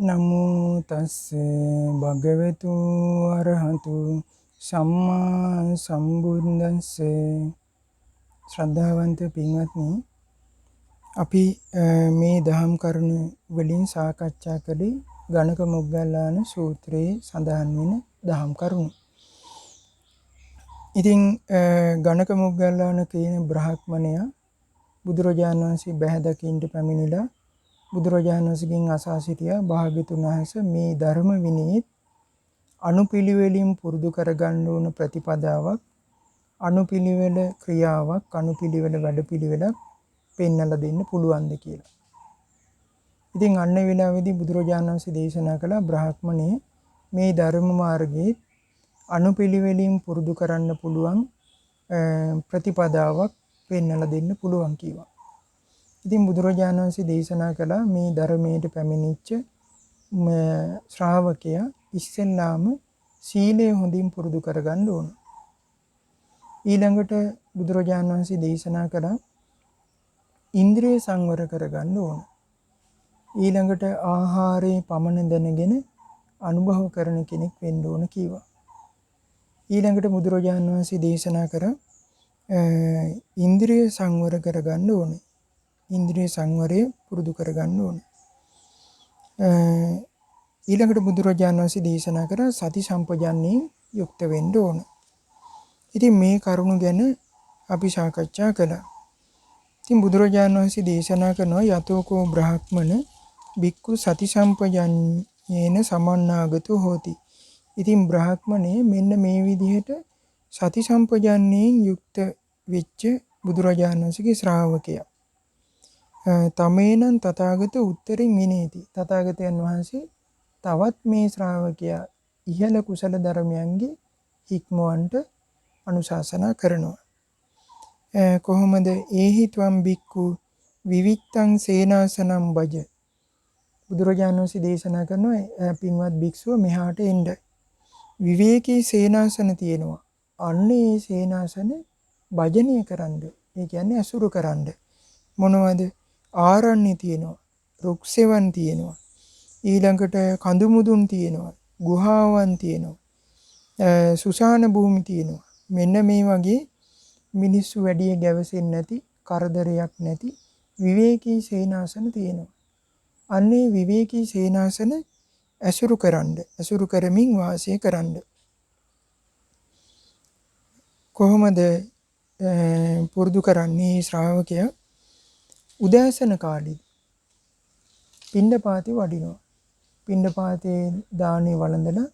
නමෝ තස්ස භගවතු අරහතු සම්මා සම්බුද්දස්ස. ශ්‍රද්ධාවන්ත පින්වත්නි, අපි මේ දහම් කරුණු වලින් සාකච්ඡා කළේ ගණක මොග්ගල්ලාන සූත්‍රයේ සඳහන් වෙන දහම් කරුණු. ඉතින් ගණක මොග්ගල්ලාන කියන බ්‍රාහ්මණයා බුදුරජාණන් වහන්සේ බැහැ දකින්න පැමිණිලා බුදුරජාණන් වහන්සේගෙන් අසා සිටියා, භාග්‍යතුන් වහන්සේ මේ ධර්ම විනීත් අනුපිළිවෙලින් පුරුදු කරගන්න ඕන ප්‍රතිපදාවක්, අනුපිළිවෙල ක්‍රියාවක්, අනුපිළිවෙල වැඩපිළිවෙලක් පෙන්වලා දෙන්න පුළුවන්ද කියලා. ඉතින් අන්න වෙලාවේදී බුදුරජාණන් වහන්සේ දේශනා කළ බ්‍රාහ්මණේ මේ ධර්ම මාර්ගයේ අනුපිළිවෙලින් පුරුදු කරන්න පුළුවන් ප්‍රතිපදාවක් පෙන්වලා දෙන්න පුළුවන් කිව්වා. ඉතින් බුදුරජාණන් වහන්සේ දේශනා කළා මේ ධර්මයට පැමිණිච්ච ශ්‍රාවකයා ඉස්සෙල්ලාම සීලය හොඳින් පුරුදු කරගන්න ඕන. ඊළඟට බුදුරජාණන් වහන්සේ දේශනා කළා ඉන්ද්‍රිය සංවර කරගන්න ඕන. ඊළඟට ආහාරයේ පමණ දැනගෙන අනුභව කරන කෙනෙක් වෙන්න ඕන කිව්වා. ඊළඟට බුදුරජාණන් වහන්සේ දේශනා කරා ඉන්ද්‍රිය සංවර කරගන්න ඕනේ. ඉන්ද්‍රිය සංවරය පුරුදු කරගන්න ඕනේ. ඊළඟට බුදුරජාණන් වහන්සේ දේශනා කරා සති සම්පජන්ණයෙන් යුක්ත වෙන්න ඕන. ඉතින් මේ කරුණු ගැන අපි සාකච්ඡා කළා. ඉතින් බුදුරජාණන් වහන්සේ දේශනා කරනවා යතෝකෝ බ්‍රාහ්මණ බික්ඛු සති සම්පජන්ණේන සමන්නාගතෝ හෝති. ඉතින් බ්‍රාහ්මණය මෙන්න මේ විදිහට සති සම්පජන්ණයෙන් යුක්ත වෙච්ච බුදුරජාණන් වහන්සේගේ ශ්‍රාවකයා. තමේනං තථාගත උත්තරින් විනේති. තථාගතයන් වහන්සේ තවත් මේ ශ්‍රාවකයා ඉහළ කුසල ධර්මයන්ගේ හික්මවන්ට අනුශාසනා කරනවා. කොහොමද? ඒහි ත්වම් බික්ඛු විවික්තං සේනාසනම් භජ. බුදුරජාණන් වහන්සේ දේශනා කරනවා පින්වත් භික්ෂුව මෙහාට එන්න. විවේකී සේනාසන තියෙනවා. අන්නේ සේනාසන භජනය කරන්න. ඒ කියන්නේ අසුරු කරන්න. මොනවද? ආරණ්‍ය තියෙනවා, රුක්සෙවන් තියෙනවා, ඊළඟට කඳු මුදුන් තියෙනවා, ගුහාවන් තියෙනවා, සුසාන භූමි තියෙනවා. මෙන්න මේ වගේ මිනිස්සු වැඩි ගැවසෙන්නේ නැති, කරදරයක් නැති විවේකී සේනාසන තියෙනවා. අන්නේ විවේකී සේනාසන ඇසුරු කරන්න, ඇසුරු කරමින් වාසය කරන්න. කොහොමද පුරුදු කරන්නේ ශ්‍රාවකයා? උදෑසන කාලේ පිණ්ඩපාතේ වඩිනවා. පිණ්ඩපාතේ දානේ වළඳලා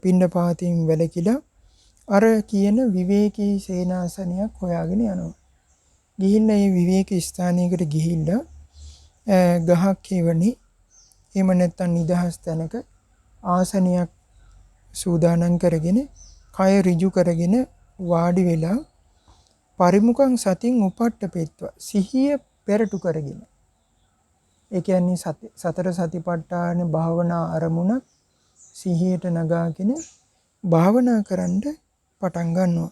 පිණ්ඩපාතයෙන් වැළකීලා අර කියන විවේකී සේනාසනයක් හොයාගෙන යනවා. ගිහිල්ලා මේ විවේක ස්ථානයකට ගිහිල්ලා ගහක් හේවණි එහෙම නැත්නම් නිදහස් තැනක ආසනයක් සූදානම් කරගෙන කය ඍජු කරගෙන වාඩි වෙලා පරිමුඛං සතින් උපට්ඨපෙත්වා සිහිය පෙරටු කරගෙන. ඒ කියන්නේ සතර සතිපට්ඨාන භාවනා අරමුණක් සිහියට නගාගෙන භාවනා කරන්න පටන් ගන්නවා.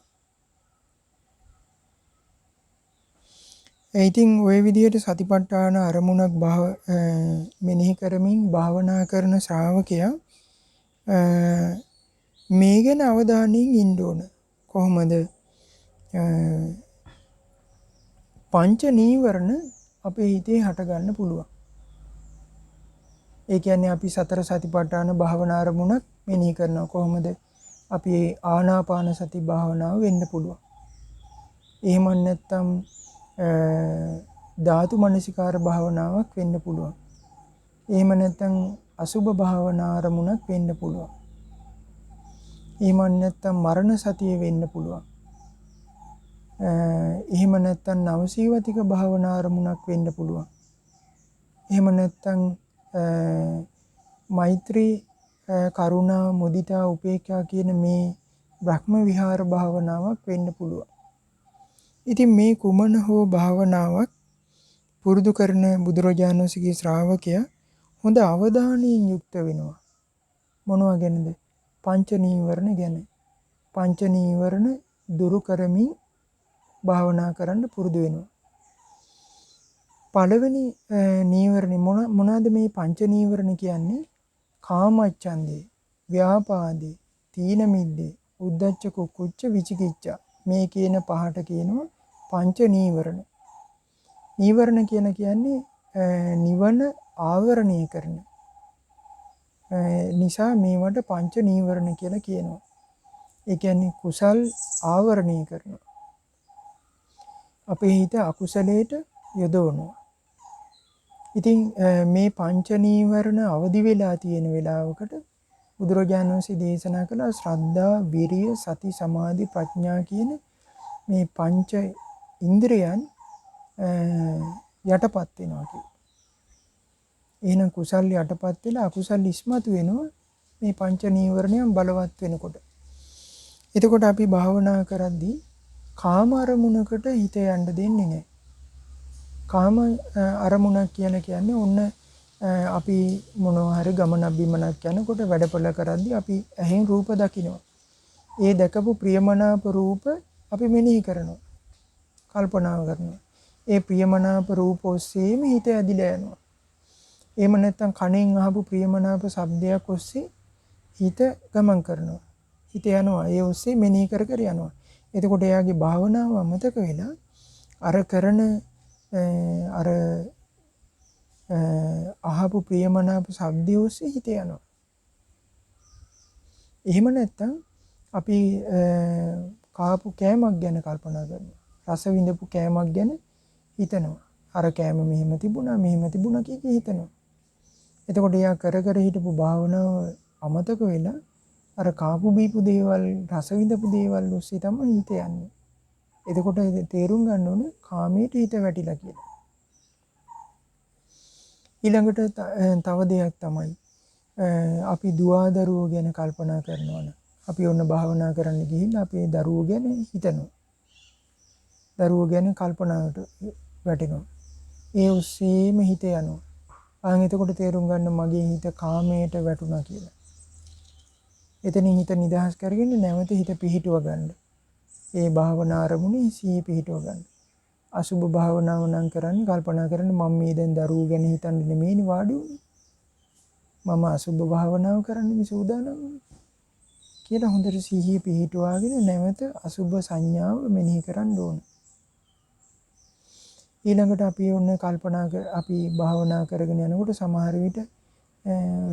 ඉතින් ওই විදිහට සතිපට්ඨාන අරමුණක් මෙනෙහි කරමින් භාවනා කරන ශ්‍රාවකයා මේ ගැන අවධානයෙන් ඉන්න ඕන. කොහොමද? පංච නීවරණ අපේ හිතේ හට ගන්න පුළුවන්. ඒ කියන්නේ අපි සතර සතිපට්ඨාන භාවනා අරමුණක් මෙනෙහි කරනවා. කොහොමද? අපි ආනාපාන සති භාවනාව වෙන්න පුළුවන්. එහෙම නැත්නම් ධාතු මනසිකාර භාවනාවක් වෙන්න පුළුවන්. එහෙම නැත්නම් අසුභ භාවනා අරමුණක් වෙන්න පුළුවන්. එහෙම නැත්නම් මරණ සතිය වෙන්න පුළුවන්. එහෙම නැත්නම් නවසීවතික භාවනා අරමුණක් වෙන්න පුළුවන්. එහෙම නැත්නම් මෛත්‍රී, කරුණා, මුදිතා, උපේක්ඛා කියන මේ බ්‍රහ්ම විහාර භාවනාවක් වෙන්න පුළුවන්. ඉතින් මේ කුමන හෝ භාවනාවක් පුරුදු කරන බුදුරජාණන් වහන්සේගේ ශ්‍රාවකයා හොඳ අවධානයෙන් යුක්ත වෙනවා. මොනවා ගැනද? පංච නීවරණ ගැන. පංච නීවරණ දුරු කරමින් භාවනා කරන්න පුරුදු වෙනවා. පළවෙනි නීවරණ මොනවාද මේ පංච නීවරණ කියන්නේ? කාමච්ඡන්දේ, ව්‍යාපාදේ, තීන මිද්දේ, උද්ධච්ච කුක්කුච්ච විචිකිච්ඡා. මේ කියන පහට කියනවා පංච නීවරණ. නීවරණ කියන්නේ නිවන ආවරණය කරන නිසා මේවට පංච නීවරණ කියලා කියනවා. ඒ කියන්නේ කුසල් ආවරණය කරනවා. අපේ හිත අකුසලයට යොදවනවා. ඉතින් මේ පංච නීවරණ අවදි වෙලා තියෙන වෙලාවකට බුදුරජාණන් වහන්සේ දේශනා කළා ශ්‍රද්ධා, විරිය, සති, සමාධි, ප්‍රඥා කියන මේ පංච ඉන්ද්‍රියන් යටපත් වෙනවා කියලා. එහෙනම් කුසල් යටපත් වෙලා අකුසල් ඉස්මතු වෙනවා මේ පංච නීවරණයන් බලවත් වෙනකොට. එතකොට අපි භාවනා කරද්දී කාම අරමුණකට හිත යන්න දෙන්නේ නැහැ. කාම අරමුණක් කියන්නේ ඔන්න අපි මොනවා හරි ගමනක් බිමනක් යනකොට වැඩපොළ කරද්දී අපි ඇහෙන් රූප දකිනවා. ඒ දැකපු ප්‍රියමනාප රූප අපි මෙනෙහි කරනවා. කල්පනා කරනවා. ඒ ප්‍රියමනාප රූප ඔස්සේම හිත ඇදිලා යනවා. එහෙම නැත්නම් කණෙන් අහපු ප්‍රියමනාප ශබ්දයක් ඔස්සේ හිත ගමන් කරනවා. හිත යනවා. ඒ ඔස්සේ මෙනෙහි කර කර යනවා. එතකොට එයාගේ භාවනාව අමතක වෙලා අර කරන අර අහපු ප්‍රියමනාප ශබ්දය ඔස්සේ හිත යනවා. එහෙම නැත්නම් අපි කාපු කෑමක් ගැන කල්පනා කරනවා. රස විඳපු කෑමක් ගැන හිතනවා. අර කෑම මෙහෙම තිබුණා කිය හිතනවා. එතකොට එයා කර කර හිටපු භාවනාව අමතක වෙලා අර කාපු බීපු දේවල් රස විඳපු දේවල් ඔස්සේ තමයි හිත යන්නේ. එතකොට තේරුම් ගන්න ඕනේ කාමයට හිත වැටිලා කියලා. ඊළඟට තව දෙයක් තමයි අපි දුවදරුවෝ ගැන කල්පනා කරනවා නම් අපි ඔන්න භාවනා කරන්න ගිහිල්ලා අපේ දරුවෝ ගැන හිතනවා. දරුවෝ ගැන කල්පනාවට වැටෙනවා. ඒ ඔස්සේම හිත යනවා. එතකොට තේරුම් ගන්න මගේ හිත කාමයට වැටුණා කියලා. එතනින් හිත නිදහස් කරගෙන නැවත හිත පිහිටුව ගන්න. ඒ භාවනා අරමුණේ සිහිය පිහිටුව ගන්න. අසුභ භාවනාව නම් කරන්නේ කල්පනා කරන්න මම මේ දැන් දරුවෝ ගැන හිතන්නේ නෙමෙයිනේ වාඩි උනේ. මම අසුභ භාවනාව කරන්න සූදානම් කියලා හොඳට සිහිය පිහිටුවාගෙන නැවත අසුභ සංඥාව මෙනෙහි කරන්න ඕන. ඊළඟට අපි ඔන්න කල්පනා අපි භාවනා කරගෙන යනකොට සමහර විට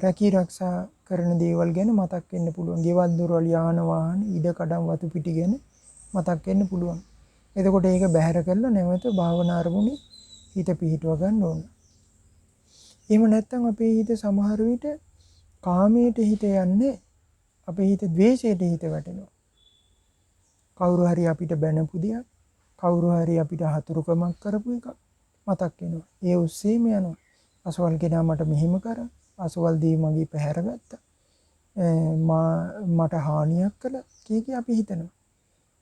රැකී ආරක්ෂා කරන දේවල් ගැන මතක් වෙන්න පුළුවන්. ගෙවල් දොරවල් යාන වාහන ඉඩ කඩම් වතු පිටි ගැන මතක් වෙන්න පුළුවන්. එතකොට ඒක බැහැර කරලා නැවත භාවනා අරමුණේ හිත පිහිටුව ගන්න ඕන. එහෙම නැත්නම් අපේ හිත සමහර විට කාමයට හිත යන්නේ අපේ හිත ද්වේෂයට හිත වැටෙනවා. කවුරු හරි අපිට බැනපු දෙයක්, කවුරු හරි අපිට හතුරුකමක් කරපු එකක් මතක් වෙනවා. ඒ ඔස්සේම යනවා. අසවල් කෙනා මට මෙහෙම කරා, අසවල් දේ මගේ පැහැරගත්තා. මට හානියක් කළා කී අපි හිතනවා.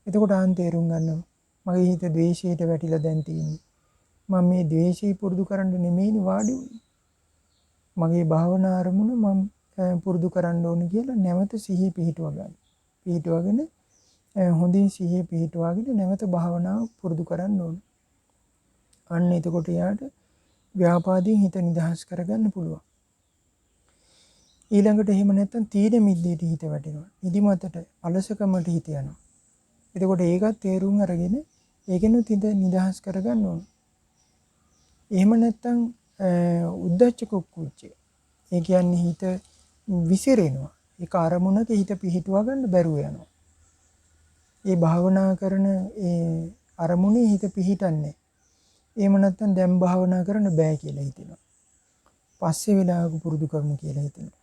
එතකොට තේරුම් ගන්නවා මගේ හිත ද්වේෂයට වැටිලා දැන් තියෙන්නේ. මම මේ ද්වේෂය පුරුදු කරන්න නෙමෙයිනේ වාඩි උනේ. මගේ භාවනා අරමුණ මම පුරුදු කරන්න ඕනේ කියලා නැවත සිහිය පිහිටුව ගන්න. පිහිටුවගෙන හොඳින් සිහිය පිහිටුවාගෙන නැවත භාවනාව පුරුදු කරන්න ඕනේ. අන්න එතකොට යාට ව්‍යාපාදයෙන් හිත නිදහස් කරගන්න පුළුවන්. ඊළඟට එහෙම නැත්නම් තීන මිද්දේට හිත වැටෙනවා. නිදිමතට අලසකමට හිත යනවා. එතකොට ඒකත් තේරුම් අරගෙන ඒකෙනුත් හිත නිදහස් කරගන්න ඕන. එහෙම නැත්නම් උද්ධච්ච කුක්කුච්ච. ඒ කියන්නේ හිත විසිරෙනවා. ඒක අරමුණක හිත පිහිටුවා ගන්න බැරුව යනවා. ඒ භාවනා කරන ඒ අරමුණේ හිත පිහිටන්නේ. එහෙම නැත්නම් දැන් භාවනා කරන්න බෑ කියලා හිතෙනවා. පස්සේ වෙලාවක පුරුදු කරමු කියලා හිතෙනවා.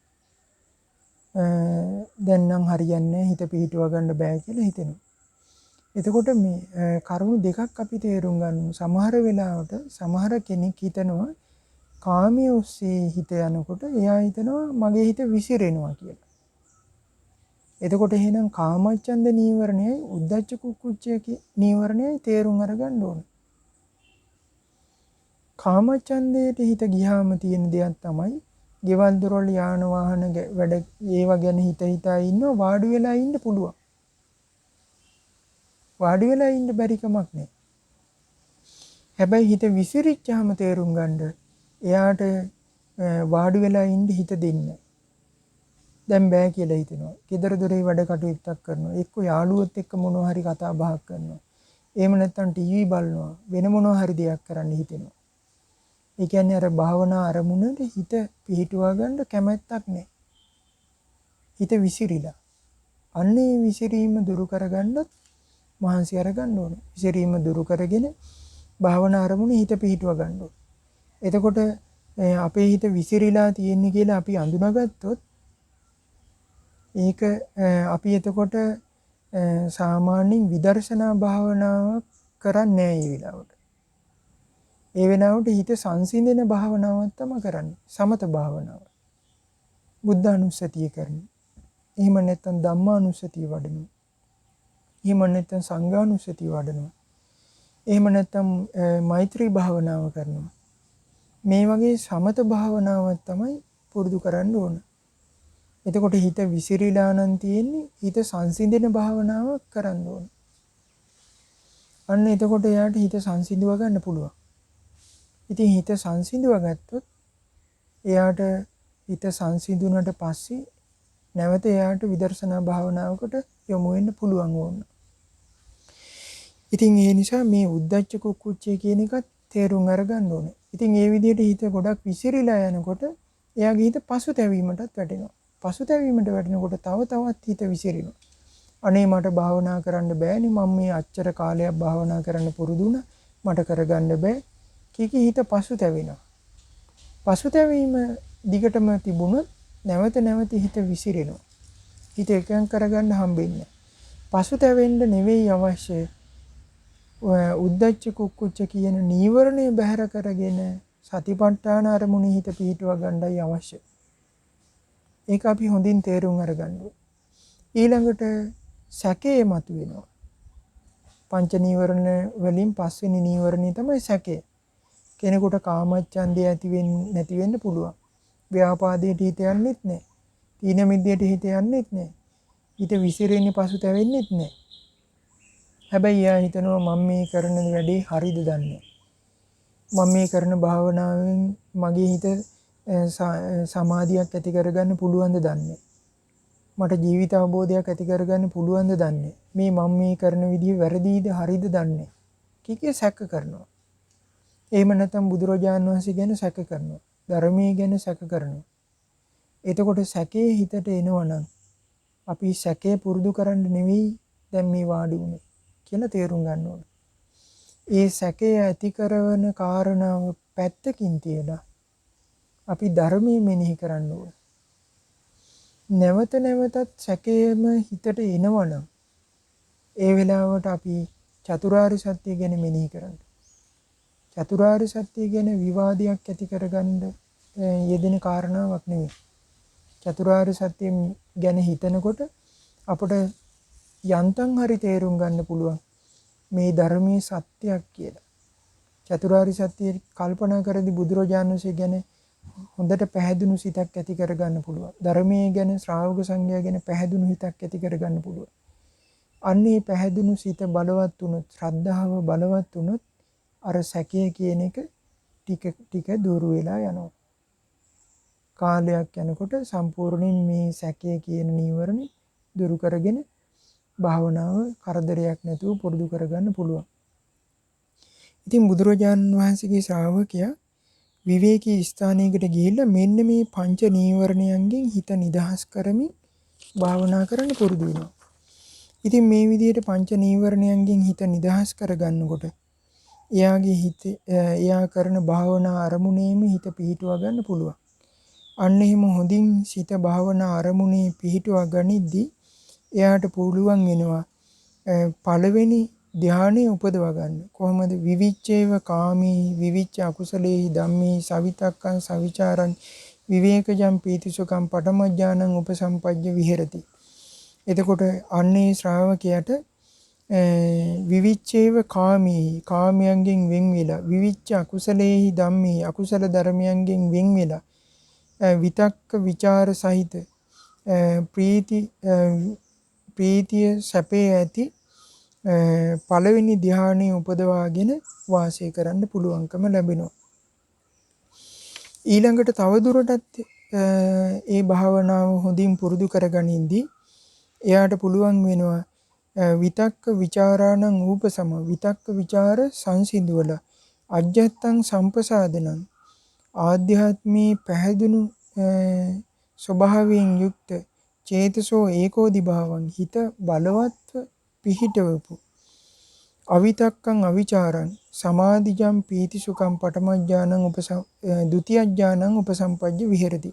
දැන් නම් හරියන්නේ හිත පිහිටුවා ගන්න බෑ කියලා හිතෙනවා. එතකොට මේ කරුණු දෙකක් අපි තේරුම් ගන්න. සමහර වෙලාවට සමහර කෙනෙක් හිතනවා කාමයේ ඔස්සේ හිත යනකොට එයා හිතනවා මගේ හිත විසිරෙනවා කියලා. එතකොට එහෙනම් කාමච්ඡන්ද නීවරණයයි උද්ධච්ච කුක්කුච්ච නීවරණයයි තේරුම් අරගන්න ඕන. කාමච්ඡන්දයට හිත ගියාම තියෙන දෙයක් තමයි ගෙවල් දොරවල් යාන වාහන වැඩ ඒවා ගැන හිතා ඉන්නවා වාඩි වෙලා ඉන්න පුළුවන්. වාඩි වෙලා ඉන්න බැරි කමක් නෑ. හැබැයි හිත විසිරිච්චාම තේරුම් ගන්න එයාට වාඩි වෙලා ඉන්න හිත දෙන්නේ. දැන් බෑ කියලා හිතෙනවා. ගෙදර දොරේ වැඩ කටයුත්තක් කරනවා. එක්ක යාළුවොත් එක්ක මොනවා හරි කතා බහක් කරනවා. එහෙම නැත්නම් ටීවී බලනවා. වෙන මොනවා හරි දෙයක් කරන්න හිතෙනවා. ඒ කියන්නේ අර භාවනා අරමුණට හිත පිහිටුවා ගන්න කැමැත්තක් නැහැ. හිත විසිරිලා. අන්නේ විසිරීම දුරු කරගන්නත් මහන්සි අරගන්න ඕනේ. විසිරීම දුරු කරගෙන භාවනා අරමුණේ හිත පිහිටුවා ගන්න ඕනේ. එතකොට අපේ හිත විසිරීලා තියෙන්නේ කියලා අපි අඳුනගත්තොත් ඒක අපි එතකොට සාමාන්‍යයෙන් විදර්ශනා භාවනාවක් කරන්නේ නැහැ ඒ වෙලාවට. ඒ වෙලාවට හිත සංසිඳන භාවනාවක් තමයි කරන්නේ. සමත භාවනාව. බුද්ධානුස්සතිය කරන්නේ. එහෙම නැත්නම් ධම්මානුස්සතිය වඩනවා. එහෙම නැත්නම් සංඝානුස්සතිය වඩනවා. එහෙම නැත්නම් මෛත්‍රී භාවනාව කරනවා. මේ වගේ සමත භාවනාවක් තමයි පුරුදු කරන්න ඕන. එතකොට හිත විසිරීලා නම් තියෙන්නේ හිත සංසිඳන භාවනාවක් කරන්න ඕන. අන්න එතකොට එයාට හිත සංසිඳව ගන්න පුළුවන්. ඉතින් හිත සංසිඳව ගත්තොත් එයාට හිත සංසිඳුණට පස්සේ නැවත එයාට විදර්ශනා භාවනාවකට යොමු වෙන්න පුළුවන් ඕන. ඉතින් ඒ නිසා මේ උද්ධච්ච කුක්කුච්චය කියන එකත් තේරුම් අරගන්න ඕනේ. ඉතින් ඒ විදිහට හිත ගොඩක් විසිරීලා යනකොට එයාගේ හිත පසුතැවීමටත් වැටෙනවා. පසුතැවීමට වැටෙනකොට තව තවත් හිත විසිරෙනවා. අනේ මට භාවනා කරන්න බෑනේ, මම මේ අච්චර කාලයක් භාවනා කරන්න පුරුදු වුණා, මට කරගන්න බෑ. කීකී හිත පසුතැවෙනවා. පසුතැවීම දිගටම තිබුණොත් නැවත නැවත හිත විසිරෙනවා. හිත එකඟ කරගන්න හම්බෙන්නේ. පසුතැවෙන්න නෙවෙයි අවශ්‍ය. උද්ධච්ච කුක්කුච්ච කියන නීවරණය බැහැර කරගෙන සතිපට්ඨාන අරමුණේ හිත පිහිටුවා ගන්නයි අවශ්‍ය. ඒක අපි හොඳින් තේරුම් අරගන්න ඕනේ. ඊළඟට සැකේ මතුවෙනවා. පංච නීවරණ වලින් පස්වෙනි නීවරණය තමයි සැකේ. කෙනෙකුට කාමච්ඡන්දය ඇති වෙන්නේ නැති වෙන්න පුළුවන්. ව්‍යාපාදයට හිත යන්නෙත් නැහැ. තීන මිද්දයට හිත යන්නෙත් නැහැ. හිත විසිරෙන්නේ පසුතැවෙන්නෙත් නැහැ. හැබැයි එයා හිතනවා මම මේ කරන වැඩේ හරිද දන්නේ. මම මේ කරන භාවනාවෙන් මගේ හිත සමාධියක් ඇති කරගන්න පුළුවන්ද දන්නේ. මට ජීවිත අවබෝධයක් ඇති කරගන්න පුළුවන්ද දන්නේ. මේ මම මේ කරන විදිහ වැරදිද හරිද දන්නේ. කීකේ සැක කරනවා. එහෙම නැත්නම් බුදුරජාණන් වහන්සේ ගැන සැක කරනවා. ධර්මයේ ගැන සැක කරනවා. එතකොට සැකේ හිතට එනවනම් අපි සැකේ පුරුදු කරන්න නෙවෙයි දැන් මේ වාඩි වුනේ කියලා තේරුම් ගන්න ඕනේ. ඒ සැකේ ඇති කරන කාරණාව පැත්තකින් තියලා අපි ධර්මයේ මෙනෙහි කරන්න ඕනේ. නැවත නැවතත් සැකේම හිතට එනවනම් ඒ වෙලාවට අපි චතුරාර්ය සත්‍ය ගැන මෙනෙහි කරන්න. චතුරාර්ය සත්‍ය ගැන විවාදයක් ඇති කරගන්න යෙදෙන කාරණාවක් නෙවෙයි. චතුරාර්ය සත්‍ය ගැන හිතනකොට අපට යන්තම් හරි තේරුම් ගන්න පුළුවන් මේ ධර්මයේ සත්‍යයක් කියලා. චතුරාර්ය සත්‍ය කල්පනා කරදී බුදුරජාණන් වහන්සේ ගැන හොඳට පැහැදුණු සිතක් ඇති කරගන්න පුළුවන්. ධර්මයේ ගැන ශ්‍රාවක සංඝයා ගැන පැහැදුණු හිතක් ඇති කරගන්න පුළුවන්. අන්නේ පැහැදුණු සිත බලවත් වුණොත්, ශ්‍රද්ධාව බලවත් වුණොත් අර සැකය කියන එක ටික ටික දුර වෙලා යනවා. කාලයක් යනකොට සම්පූර්ණයෙන් මේ සැකය කියන නීවරණ දුරු කරගෙන භාවනාව කරදරයක් නැතුව පුරුදු කරගන්න පුළුවන්. ඉතින් බුදුරජාණන් වහන්සේගේ ශ්‍රාවකයා විවේකී ස්ථානයකට ගිහිල්ලා මෙන්න මේ පංච නීවරණයන්ගෙන් හිත නිදහස් කරමින් භාවනා කරන්න පුරුදු වෙනවා. ඉතින් මේ විදිහට පංච නීවරණයන්ගෙන් හිත නිදහස් කරගන්නකොට එයා කරන භාවනා අරමුණේම හිත පිහිටුවා ගන්න පුළුවන්. අන්න එහෙම හොඳින් සිත භාවනා අරමුණේ පිහිටුවා ගනිද්දී එයාට පුළුවන් වෙනවා පළවෙනි ධානය උපදවා ගන්න. කොහොමද? විවිච්ඡේව කාමී විවිච්ඡ අකුසලේ ධම්මේ සවිතක්කං සවිචාරං විවේකජම් පීතිසුඛං පඨමඥානං උපසම්පජ්ජ විහෙරති. එතකොට අන්නේ ශ්‍රාවකයාට විවිච්ඡේව කාමී කාමයන්ගෙන් වෙන් වෙලා විවිච්ඡ අකුසලේ ධම්මේ අකුසල ධර්මයන්ගෙන් වෙන් වෙලා විතක්ක විචාර සහිත ප්‍රීතිය සැපේ ඇති පළවෙනි ධ්‍යානෙ උපදවාගෙන වාසය කරන්න පුළුවන්කම ලැබෙනවා. ඊළඟට තවදුරටත් ඒ භාවනාව හොඳින් පුරුදු කරගනිද්දී එයාට පුළුවන් වෙනවා විතක්ක ਵਿਚාරාණං ූපසම විතක්ක ਵਿਚාර සංසිඳුවල අජ්ජත්තං සම්පසාදනං ආධ්‍යාත්මී පැහැදුණු ස්වභාවයෙන් යුක්ත චේතසෝ ඒකෝදි භාවං හිත බලවත්ව පිහිටවපු අවිතක්කං අවිචාරං සමාධිජම් පීතිසුඛං පඨමඥානං ဒ ුතිය ඥානං උපසම්පජ්ජ විහෙරති.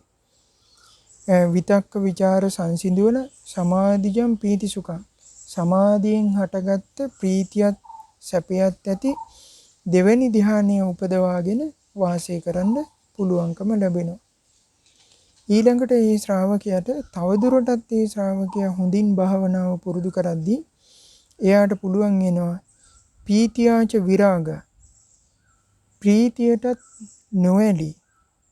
විතක්ක ਵਿਚාර සංසිඳුවල සමාධිජම් පීතිසුඛං සමාධියෙන් හටගත්ත ප්‍රීතියත් සැපයත් ඇති දෙවැනි ධ්‍යානය උපදවාගෙන වාසය කරන්න පුළුවන්කම ලැබෙනවා. ඊළඟට මේ ශ්‍රාවකයාට තවදුරටත් මේ ශ්‍රාවකයා හොඳින් භාවනාව පුරුදු කරද්දී එයාට පුළුවන් වෙනවා පීතියාච විරාග ප්‍රීතියටත් නොඇලී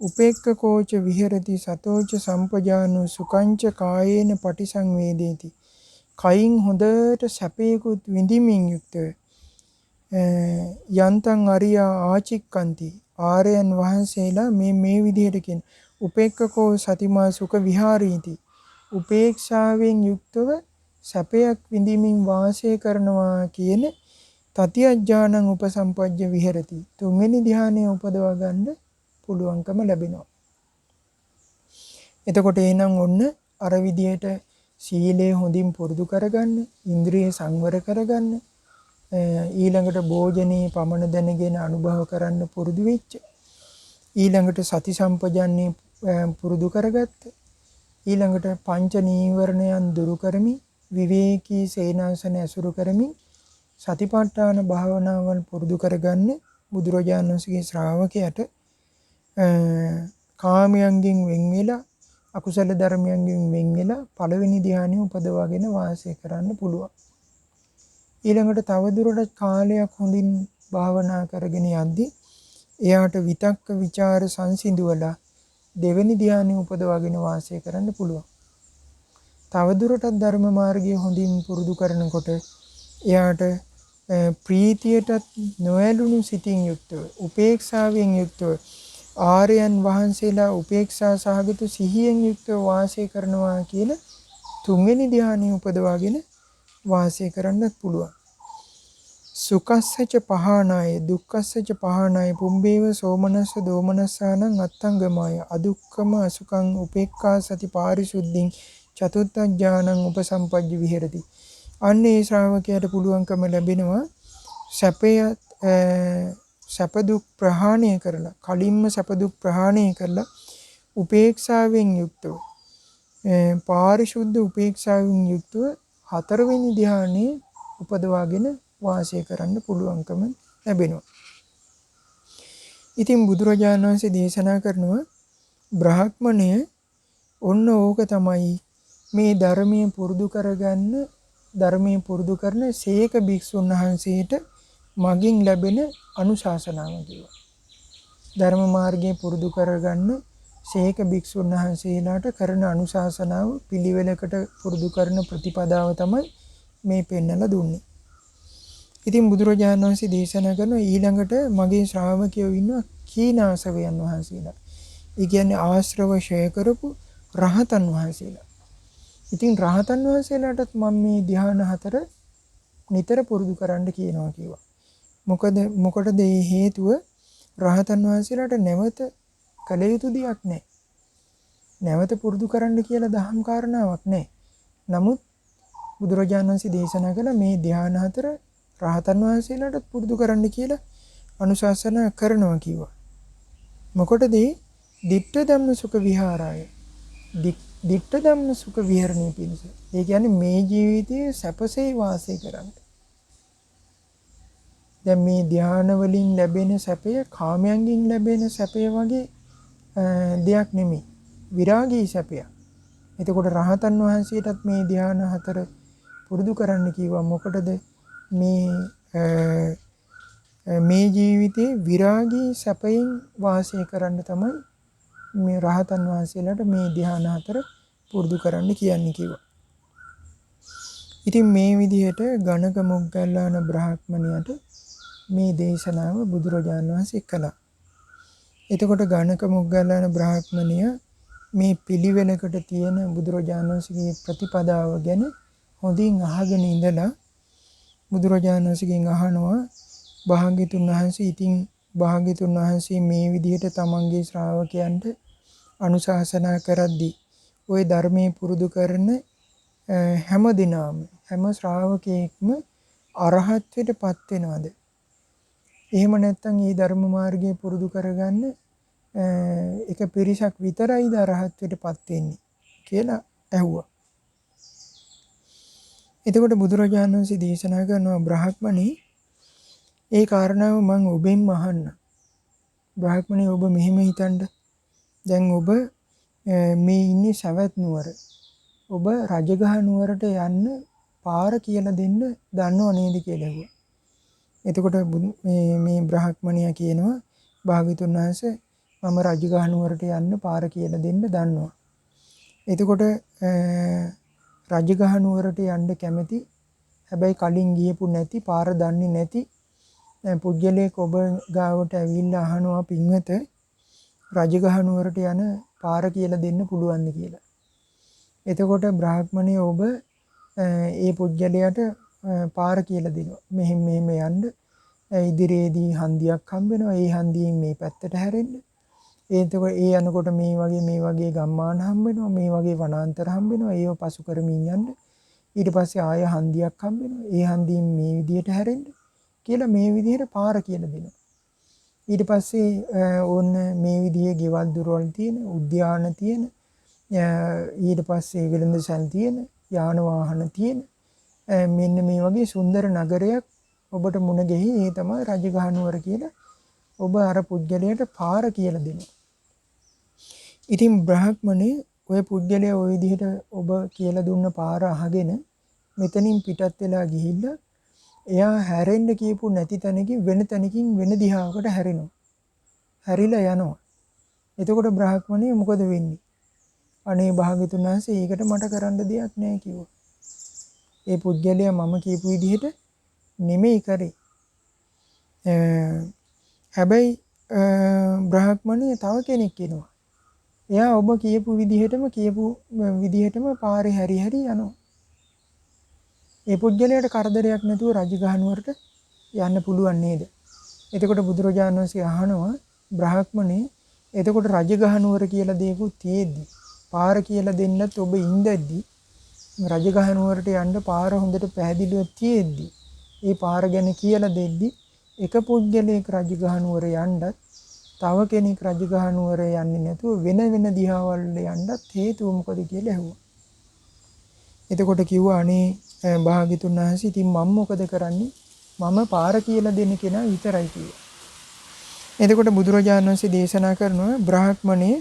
උපේක්ඛකෝච විහෙරති සතෝච සම්පජානෝ සුකංච කායේන පටිසංවේදේති කයින් හොඳට සැපේකුත් විඳින්මින් යුක්තව යන්තං අරියා ආචික්කන්ති ආර්යයන් වහන්සේලා මේ විදිහට කියන උපේක්ඛකෝ සතිමා සුඛ විහාරීති උපේක්ෂාවෙන් යුක්තව සැපයක් විඳින්මින් වාසය කරනවා කියන තතියඥානං උපසම්පජ්ජ විහෙරති තුන්වෙනි ධ්‍යානය උපදවා ගන්න පුළුවන්කම ලැබෙනවා. එතකොට එහෙනම් ඔන්න අර විදියට සීලය හොඳින් පුරුදු කරගන්න, ඉන්ද්‍රිය සංවර කරගන්න, ඊළඟට භෝජනේ පමණ දැනගෙන අනුභව කරන්න පුරුදු වෙච්ච, ඊළඟට සති සම්පජන්ණේ පුරුදු කරගත්ත, ඊළඟට පංච නීවරණයන් දුරු කරමින් විවේකී සේනාසන ඇසුරු කරමින් සතිපට්ඨාන භාවනාවන් පුරුදු කරගන්න බුදුරජාණන් වහන්සේගේ ශ්‍රාවකයට කාමයන්ගෙන් වෙන් වෙලා අකුසල ධර්මයන්ගෙන් වෙන් වෙලා පළවෙනි ධ්‍යානෙ උපදවාගෙන වාසය කරන්න පුළුවන්. ඊළඟට තවදුරටත් කාලයක් හොඳින් භාවනා කරගෙන යද්දී එයාට විතක්ක ਵਿਚාර සංසිඳුවලා දෙවෙනි ධ්‍යානෙ උපදවාගෙන වාසය කරන්න පුළුවන්. තවදුරටත් ධර්ම මාර්ගය හොඳින් පුරුදු කරනකොට එයාට ප්‍රීතියටත් නොඇලුණු සිතින් යුක්තව උපේක්ෂාවෙන් යුක්තව ආර්යයන් වහන්සේලා උපේක්ෂා සහගත සිහියෙන් යුක්තව වාසය කරනවා කියන තුන්වෙනි ධ්‍යානෙ උපදවාගෙන වාසය කරන්නත් පුළුවන්. සුඛස්සච පහනාය දුක්ඛස්සච පහනාය පුම්බේව සෝමනස්ස දෝමනස්සානං අත්තංගමාය අදුක්ඛම අසුඛං උපේක්ඛා සති පාරිශුද්ධින් චතුත්ථ ඥානං උපසම්පජ්ජ විහෙරති. අන්නේ ශ්‍රාවකයාට පුළුවන්කම ලැබෙනවා සැප දුක් ප්‍රහාණය කරලා කලින්ම සැප දුක් ප්‍රහාණය කරලා උපේක්ෂාවෙන් යුක්තව පාරිශුද්ධ උපේක්ෂාවෙන් යුක්තව හතරවෙනි ධ්‍යානෙ උපදවාගෙන වාසය කරන්න පුළුවන්කම ලැබෙනවා. ඉතින් බුදුරජාණන් වහන්සේ දේශනා කරනවා බ්‍රාහ්මණය ඔන්න ඕක තමයි මේ ධර්මයේ පුරුදු කරගන්න ධර්මයේ පුරුදු කරන සේක භික්ෂුන් වහන්සේට මගින් ලැබෙන අනුශාසනාව කියලා. ධර්ම මාර්ගයේ පුරුදු කරගන්න සේක භික්ෂුන් වහන්සේලාට කරන අනුශාසනාව පිළිවෙලකට පුරුදු කරන ප්‍රතිපදාව තමයි මේ පෙන්නලා දුන්නේ. ඉතින් බුදුරජාණන් වහන්සේ දේශනා කරන ඊළඟට මගේ ශ්‍රාවකයෝ ඉන්නවා කීනාසවයන් වහන්සේලා. ඒ කියන්නේ ආශ්‍රව ෂය කරපු රහතන් වහන්සේලා. ඉතින් රහතන් වහන්සේලාටත් මම මේ ධ්‍යාන හතර නිතර පුරුදු කරන්න කියනවා කිව්වා. මොකටද මේ හේතුව? රහතන් වහන්සේලාට නැවත කළ යුතු දෙයක් නැහැ. නැවත පුරුදු කරන්න කියලා දහම් කාරණාවක් නැහැ. නමුත් බුදුරජාණන් වහන්සේ දේශනා කළ මේ ධ්‍යාන හතර රහතන් වහන්සේලාට පුරුදු කරන්න කියලා අනුශාසනා කරනවා කිව්වා. මොකටද? ditta dhamma sukha viharaaya. ditta dhamma sukha viharණය පිණිස. ඒ කියන්නේ මේ ජීවිතයේ සැපසේ වාසය කරන්න. දැන් මේ ධ්‍යාන වලින් ලැබෙන සැපය කාමයන්ගෙන් ලැබෙන සැපය වගේ දෙයක් නෙමෙයි. විරාගී සැපයක්. එතකොට රහතන් වහන්සේටත් මේ ධ්‍යාන හතර පුරුදු කරන්න කිව්වා. මොකටද? මේ ජීවිතේ විරාගී සැපයෙන් වාසය කරන්න තමයි මේ රහතන් වහන්සේලාට මේ ධ්‍යාන හතර පුරුදු කරන්න කියන්නේ කිව්වා. ඉතින් මේ විදිහට ගණක මොග්ගල්ලාන බ්‍රාහ්මණයාට මේ දේශනාව බුදුරජාණන් වහන්සේ කළා. එතකොට ගණක මොග්ගල්ලාන බ්‍රාහ්මණයා මේ පිළිවෙලකට තියෙන බුදුරජාණන් වහන්සේගේ ප්‍රතිපදාව ගැන හොඳින් අහගෙන ඉඳලා බුදුරජාණන් වහන්සේගෙන් අහනවා භාග්‍යතුන් වහන්සේ ඉතින් භාග්‍යතුන් වහන්සේ මේ විදිහට තමන්ගේ ශ්‍රාවකයන්ට අනුශාසනා කරද්දී ওই ධර්මයේ පුරුදු කරන හැම දිනම හැම ශ්‍රාවකයෙක්ම අරහත්ත්වයට පත් වෙනවද? එහෙම නැත්නම් මේ ධර්ම මාර්ගයේ පුරුදු කරගන්න එක පිරිසක් විතරයිද අරහත්ත්වයට පත් වෙන්නේ කියලා ඇහුවා. එතකොට බුදුරජාණන් වහන්සේ දේශනා කරනවා බ්‍රාහ්මණී ඒ කාරණාව මම ඔබෙන්ම අහන්න. බ්‍රාහ්මණී ඔබ මෙහෙම හිතන්න. දැන් ඔබ මේ ඉන්නේ සවැත් නුවර. ඔබ රජගහ නුවරට යන්න පාර කියලා දෙන්න දන්නව නේද කියලා ඇහුවා. එතකොට මේ බ්‍රාහ්මණයා කියනවා භාග්‍යතුන් වහන්සේ මම රජගහ නුවරට යන්න පාර කියලා දෙන්න දන්නවා. එතකොට රජගහ නුවරට යන්න කැමති හැබැයි කලින් ගියපු නැති පාර දන්නේ නැති පුජ්‍යලේක ඔබ ගාවට ඇවිල්ලා අහනවා පින්වත රජගහ නුවරට යන පාර කියලා දෙන්න පුළුවන්ද කියලා. එතකොට බ්‍රාහ්මණය ඔබ ඒ පුජ්‍යලයට පාර කියලා දෙනවා. මෙහෙම යන්න ඉදිරියේදී හන්දියක් හම්බ වෙනවා. ඒ හන්දියෙන් මේ පැත්තට හැරෙන්න. එතකොට ඒ යනකොට මේ වගේ ගම්මාන හම්බ වෙනවා. මේ වගේ වනාන්තර හම්බ වෙනවා. ඒව පසු කරමින් යන්න. ඊට පස්සේ ආය හන්දියක් හම්බ වෙනවා. ඒ හන්දියෙන් මේ විදිහට හැරෙන්න කියලා මේ විදිහට පාර කියලා දෙනවා. ඊට පස්සේ ඕන්න මේ විදිහේ ගෙවල් දොරවල් තියෙන, උද්‍යාන තියෙන, ඊට පස්සේ වෙළඳ සැල් තියෙන, යාන වාහන තියෙන මෙන්න මේ වගේ සුන්දර නගරයක් ඔබට මුණ ගැහි ඒ තමයි රජගහ නුවර කියලා ඔබ අර පුජ්‍යලයට පාර කියලා දෙනවා. ඉතින් බ්‍රාහ්මණේ ඔය පුජ්‍යලය ওই විදිහට ඔබ කියලා දුන්න පාර අහගෙන මෙතනින් පිටත් වෙලා ගිහිල්ලා එයා හැරෙන්න කියපු නැති තැනකින් වෙන තැනකින් වෙන දිහාවකට හැරෙනවා. හැරිලා යනවා. එතකොට බ්‍රාහ්මණේ මොකද වෙන්නේ? අනේ භාග්‍යතුන් වහන්සේ ඒකට මට කරන්න දෙයක් නැහැ කිව්වා. ඒ පුජ්‍යලයා මම කියපු විදිහට නෙමෙයි කරේ. හැබැයි බ්‍රාහ්මණේ තව කෙනෙක් ඉනවා. එයා ඔබ කියපු විදිහටම පාරේ හැරි යනවා. ඒ පුජ්‍යලයට කරදරයක් නැතුව රජගහ නුවරට යන්න පුළුවන් නේද? එතකොට බුදුරජාණන් වහන්සේ අහනවා බ්‍රාහ්මණේ එතකොට රජගහ නුවර කියලා දෙයක්ත් තියෙද්දි පාර කියලා දෙන්නත් ඔබ ඉඳද්දි රජගහ නුවරට යන්න පාර හොඳට පැහැදිලිව තියෙද්දි ඒ පාර ගැන කියලා දෙද්දි එක පුජ්‍යලයක රජගහ නුවර යන්නත් තව කෙනෙක් රජගහ නුවර යන්නේ නැතුව වෙන දිහාවල් යන්නත් හේතුව මොකද කියලා ඇහුවා. එතකොට කිව්වා අනේ භාග්‍යතුන් වහන්සේ ඉතින් මම මොකද කරන්නේ? මම පාර කියලා දෙන්න කෙනා විතරයි කිව්වා. එතකොට බුදුරජාණන් වහන්සේ දේශනා කරනවා බ්‍රාහ්මණේ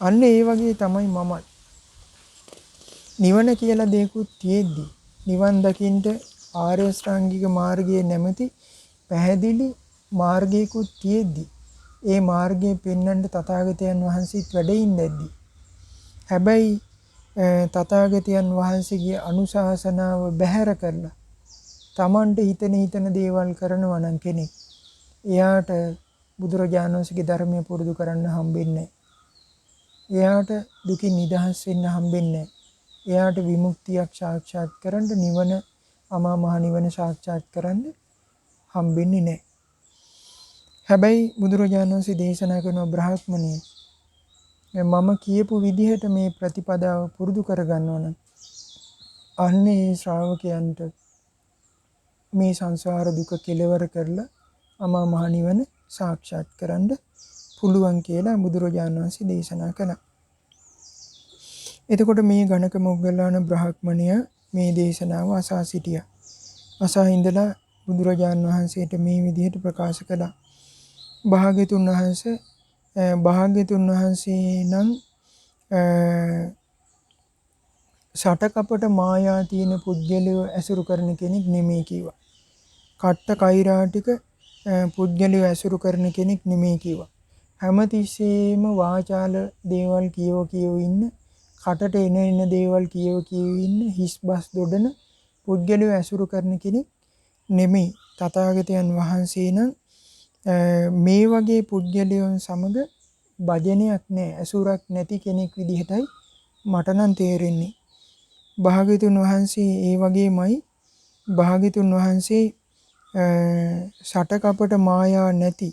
අන්න ඒ වගේ තමයි මමත්. නිවන කියලා දෙයක්ත් තියෙද්දි නිවන් දකින්න ආර්ය ශ්‍රාංගික මාර්ගයේ නැමැති පැහැදිලි මාර්ගයකුත් තියෙද්දි ඒ මාර්ගයේ පෙන්වන්න තථාගතයන් වහන්සේත් වැඩ ඉඳද්දි හැබැයි තථාගතයන් වහන්සේගේ අනුශාසනාව බැහැර කරලා Tamanට හිතන දේවල් කරනවා නම් කෙනෙක් එයාට බුදුරජාණන් වහන්සේගේ ධර්මය පුරුදු කරන්න හම්බෙන්නේ නැහැ. එයාට දුකින් නිදහස් වෙන්න හම්බෙන්නේ නැහැ. එයාට විමුක්තියක් සාක්ෂාත් කරන්න නිවන අමා මහ නිවන සාක්ෂාත් කරන්න හම්බෙන්නේ නැහැ. හැබැයි බුදුරජාණන් වහන්සේ දේශනා කරන බ්‍රාහ්මණය මම කියපු විදිහට මේ ප්‍රතිපදාව පුරුදු කරගන්නවා නම් අන්නේ ශ්‍රාවකයන්ට මේ සංසාර දුක කෙලවර කරලා අමා මහ නිවන සාක්ෂාත් කරන්න පුළුවන් කියලා බුදුරජාණන් වහන්සේ දේශනා කළා. එතකොට මේ ගණක මොග්ගල්ලාන බ්‍රාහ්මණයා මේ දේශනාව අසා සිටියා. අසා ඉඳලා බුදුරජාණන් වහන්සේට මේ විදිහට ප්‍රකාශ කළා. භාග්‍යතුන් වහන්සේ නම් සටකපට මායා තියෙන පුජ්‍යලිය ඇසුරු කරන කෙනෙක් නෙමෙයි කිව්වා. කට්ට කෛරාටික පුජ්‍යලිය ඇසුරු කරන කෙනෙක් නෙමෙයි කිව්වා. හැමතිස්සෙම වාචාල දේවල් කියව ඉන්න කටට එන දේවල් කියව ඉන්න හිස් බස් දොඩන පුද්ගලයෝ ඇසුරු කරන කෙනෙක් නෙමෙයි. තථාගතයන් වහන්සේ නම් මේ වගේ පුද්ගලයන් සමග භජනයක් නැහැ, ඇසුරක් නැති කෙනෙක් විදිහටයි මට නම් තේරෙන්නේ. භාග්‍යතුන් වහන්සේ ඒ වගේමයි. භාග්‍යතුන් වහන්සේ සටකපට මායා නැති,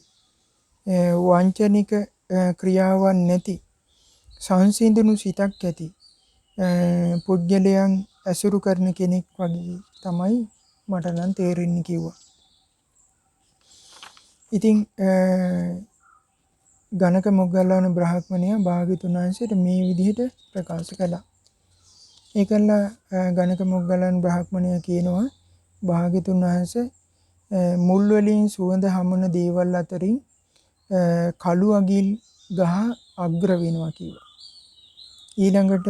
වංචනික ක්‍රියාවන් නැති, සංසිඳුණු සිතක් ඇති පුද්ගලයන් ඇසුරු කරන කෙනෙක් වගේ තමයි මට නම් තේරෙන්නේ කිව්වා. ඉතින් ගණක මොග්ගල්ලාන බ්‍රාහ්මණයා භාග්‍යතුන් වහන්සේට මේ විදිහට ප්‍රකාශ කළා. ඒකල ගණක මොග්ගල්ලාන බ්‍රාහ්මණයා කියනවා භාග්‍යතුන් වහන්සේ මුල් වලින් සුවඳ හමන දේවල් අතරින් කළු අගිල් ගහ අග්‍ර වෙනවා කිව්වා. ඊළඟට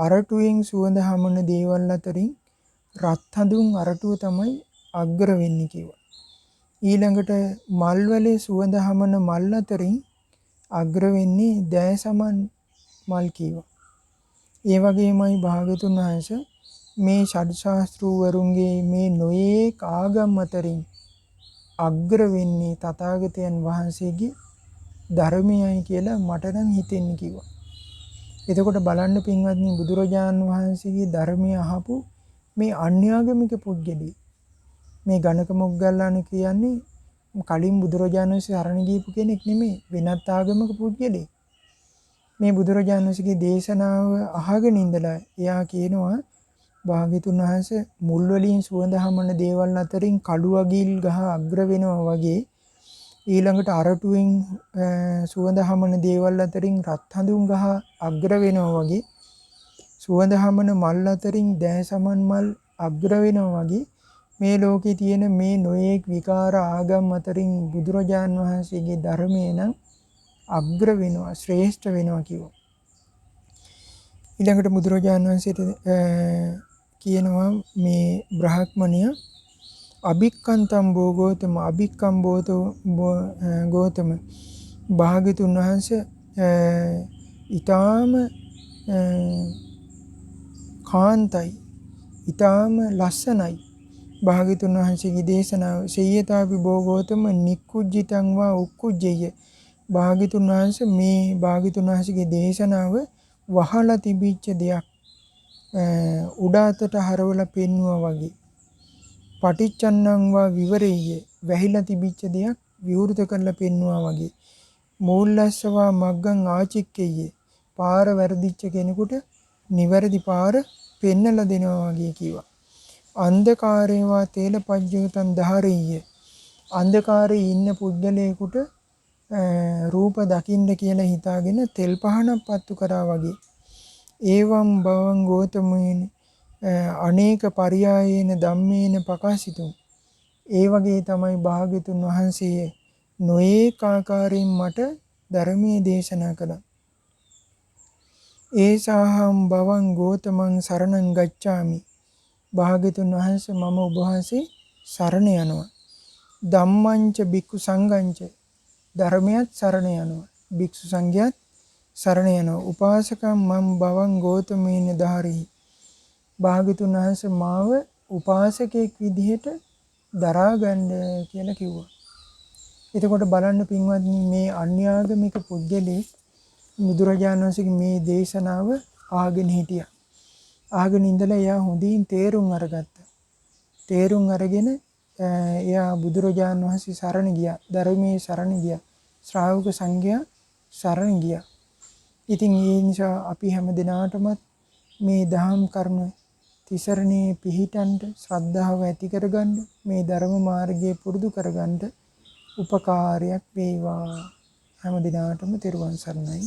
අරටුවෙන් සුවඳ හමන දේවල් අතරින් රත් හඳුන් අරටුව තමයි අග්‍ර වෙන්නේ කිව්වා. ඊළඟට මල් වලේ සුවඳ හමන මල් අතරින් අග්‍ර වෙන්නේ දෑසමන් මල් කිව්වා. ඒ වගේමයි භාග්‍යතුන් වහන්සේ මේ ෂඩ්ශාස්ත්‍රූවරුන්ගේ මේ නොයේක ආගම් අතරින් අග්‍ර වෙන්නේ තථාගතයන් වහන්සේගේ ධර්මයයි කියලා මට නම් හිතෙන්නේ කිව්වා. එතකොට බලන්න පින්වත්නි, බුදුරජාණන් වහන්සේගේ ධර්මය අහපු මේ අන්‍යාගමික පුද්ගලී, මේ ගණක මොග්ගල්ලාන කියන්නේ කලින් බුදුරජාණන් වහන්සේ අරණ ගියපු කෙනෙක් නෙමෙයි, වෙනත් ආගමක පුද්ගලෙක්. මේ බුදුරජාණන් වහන්සේගේ දේශනාව අහගෙන ඉඳලා එයා කියනවා භාග්‍යතුන් වහන්සේ මුල් වලින් සුවඳ හමන දේවල් අතරින් කළු අගිල් ගහ අග්‍ර වෙනවා වගේ, ඊළඟට අරටුවෙන් සුවඳ හමන දේවල් අතරින් රත් හඳුන් ගහ අග්‍ර වෙනවා වගේ, සුවඳ හමන මල් අතරින් දෑසමන් මල් අග්‍ර වෙනවා වගේ මේ ලෝකේ තියෙන මේ නොයේක් විකාර ආගම් අතරින් බුදුරජාන් වහන්සේගේ ධර්මය නම් අග්‍ර වෙනවා, ශ්‍රේෂ්ඨ වෙනවා කිව්වා. ඊළඟට බුදුරජාන් වහන්සේට කියනවා මේ බ්‍රාහ්මණයා අභික්කන්තම් බෝ ගෝතම, අභික්කම් ගෝතම භාග්‍යතුන් වහන්සේ ඊටාම කාන්තයි, ඊටාම ලස්සනයි. භාග්‍යතුන් වහන්සේගේ දේශනාව සේයතාපි බෝ ගෝතම නික්කුජ්ජිතං වා උක්කුජ්ජය. භාග්‍යතුන් වහන්සේ මේ භාග්‍යතුන් වහන්සේගේ දේශනාව වහලා තිබිච්ච දෙයක් උඩ අතට හරවලා පෙන්වුවා වගේ, පටිච්චන්නං වා විවරෙය්‍ය, වැහිලා තිබිච්ච දෙයක් විවෘත කරලා පෙන්වුවා වගේ, මූලස්සවා මග්ගං ආචික්කෙය්‍ය, පාර වැරදිච්ච කෙනෙකුට නිවැරදි පාර පෙන්නලා දෙනවා වගේ කිව්වා. අන්ධකාරේවා තේලපජ්ජෝතං ධාරෙය්‍ය, අන්ධකාරයේ ඉන්න පුද්ගලයෙකුට රූප දකින්න කියලා හිතාගෙන තෙල් පහනක් පත්තු කරා වගේ. ඒවම් බවං ගෝතමයන් අනේක පරියායේන ධම්මේන පකාශිතුම්. ඒ වගේ තමයි භාග්‍යතුන් වහන්සේ නොඒක ආකාරයෙන් මට ධර්මයේ දේශනා කළා. ඒසාහම් බවං ගෝතමං සරණං ගච්ඡාමි. භාග්‍යතුන් වහන්සේ මම ඔබ වහන්සේ සරණ යනවා. ධම්මංච භික්ඛු සංඝංච, ධර්මයත් සරණ යනවා, භික්ෂු සංඝයාත් සරණ යනවා. උපාසකම් මම් බවං ගෝතමේන ධාරෙහි. භාග්‍යතුන් වහන්සේ මාව උපාසකෙක් විදිහට දරා ගන්න කියලා කිව්වා. එතකොට බලන්න පින්වත්නි, මේ අන්‍යාගමික පුද්ගලෙක් බුදුරජාණන් වහන්සේගේ මේ දේශනාව ආගෙන හිටියා. ආගෙන ඉඳලා එයා හොඳින් තේරුම් අරගත්තා. තේරුම් අරගෙන එයා බුදුරජාණන් වහන්සේ සරණ ගියා, ධර්මයේ සරණ ගියා, ශ්‍රාවක සංඝයා සරණ ගියා. ඉතින් ඒ නිසා අපි හැම දිනාටම මේ දහම් කරුණ තිසරණේ පිහිටන්ට, ශ්‍රද්ධාව ඇති කරගන්න, මේ ධර්ම මාර්ගයේ පුරුදු කරගන්න උපකාරයක් වේවා. හැම දිනාටම තෙරුවන් සරණයි.